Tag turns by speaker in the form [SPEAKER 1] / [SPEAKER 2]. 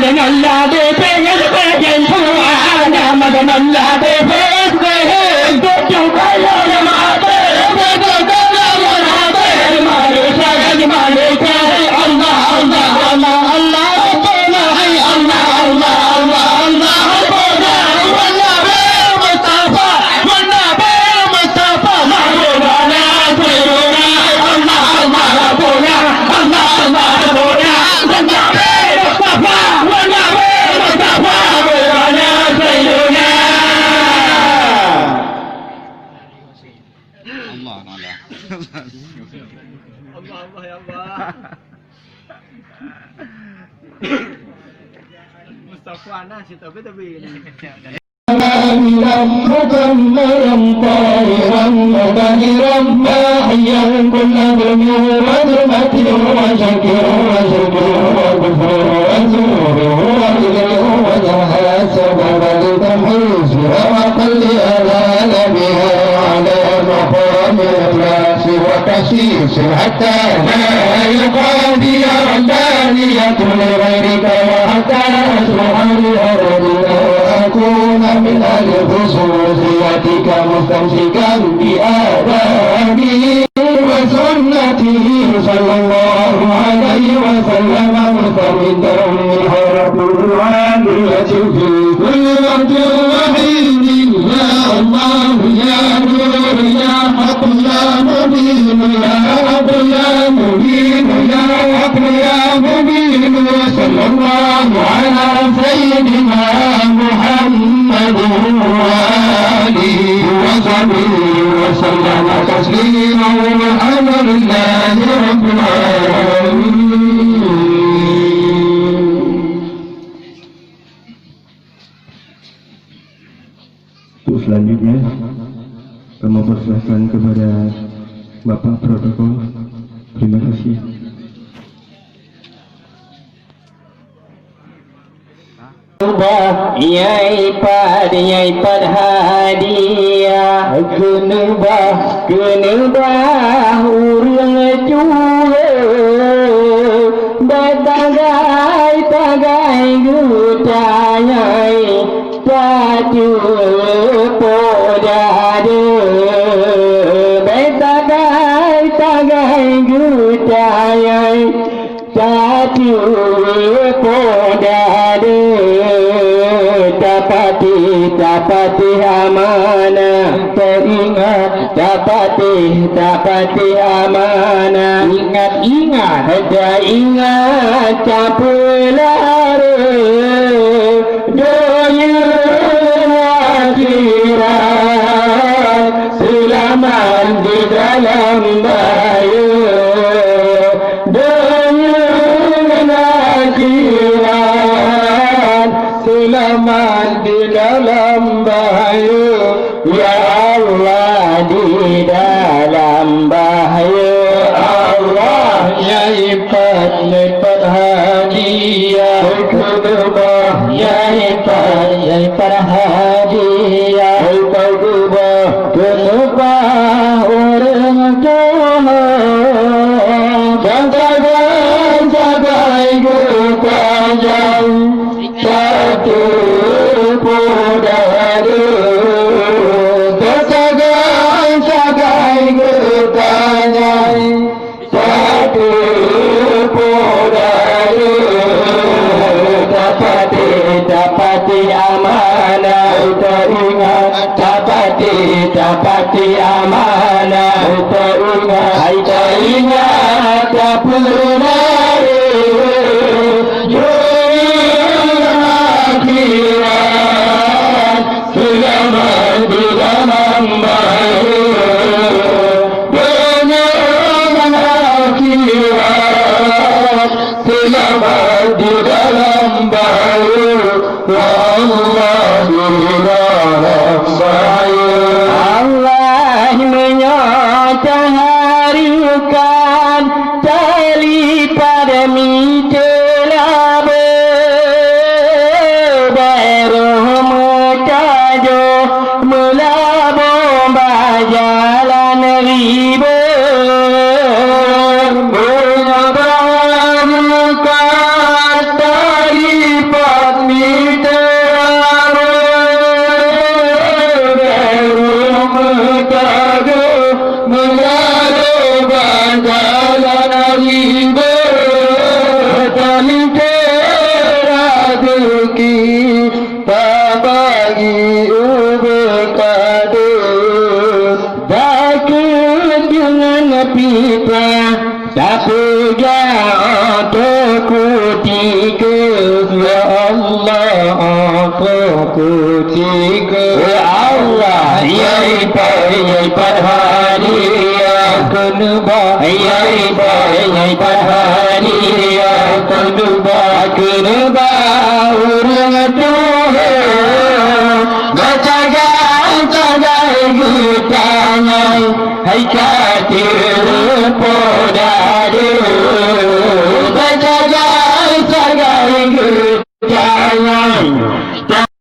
[SPEAKER 1] മകനല്ലാതെ പേര് പേരൻ പൂവാന മകനല്ലാതെ പേര് പേരൻ തൊട്ടു കലോലമാതെ കലോലമാതെ മാരെ സഹജ മാരെ സഹജ അല്ലാഹ് അല്ലാഹ് അല്ലാഹ് അല്ലാഹ് പോനാ ഹൈ അല്ലാഹ് അല്ലാഹ് അല്ലാഹ് അല്ലാഹ് പോനാ വല്ലബേ മുസ്തഫ വല്ലബേ മുസ്തഫ മഹബൂബാന സയ്യിദുനാ അല്ലാഹ് അല്ലാഹ് പോനാ അല്ലാഹ് അല്ലാഹ് പോനാ വല്ലബേ മുസ്തഫ വല്ലബേ മുസ്തഫ മഹബൂബാന സയ്യിദുനാ
[SPEAKER 2] Allah ya Allah. Mustafa nasi tapi ini.
[SPEAKER 1] مدمرا طائرا مبهرا ماحيا كل دنيا وظلمة وشكر وشكر وكفر وزور وعدل وجهها سبب لتمحيص وقل أذان بها على مقام الإخلاص وتخصيص حتى لا يقاضي ربانية لغيرك وحتى أصبح لأرضنا وأكون من الخصوصيتك مستمسكا بآدابه وسنته صلى الله عليه وسلم مستمدا من حرب الوالية في كل وقت وحين يا الله يا نور يا حق يا مبين يا رب يا مبين يا حق يا مبين صلى الله على سيدنا محمد وآله وصحبه وسلم تسليما والحمد لله رب العالمين.
[SPEAKER 3] Untuk selanjutnya kami mempersilahkan kepada Bapak Protokol. Terima kasih.
[SPEAKER 1] Yai pad hadiah kenubah urang cuwe tagai gutayai tatu podade tagai gutayai tatu podade dapati amanah teringat dapati amanah ingat ada ingat capulare dunia akhirat selamat di dalam bayu dunia akhirat selamat di dalam bayu ya Allah di dalam bayu Allah ya lipat hadiah kedubah ya lipat hadiah kedubah orang tua jagai gupajang satu podade sagai gupajang satu podade dapati amanah teringat dapati amanah teringat capulare akhirat selamat di dalam bayu dunia akhirat selamat di dalam bayu Allah di dalam bayu Allah menyocaharikan tali kucing Allah yai parhari kunba yai parhari kunba kunba urang tu bacaga gutanya hai katir podare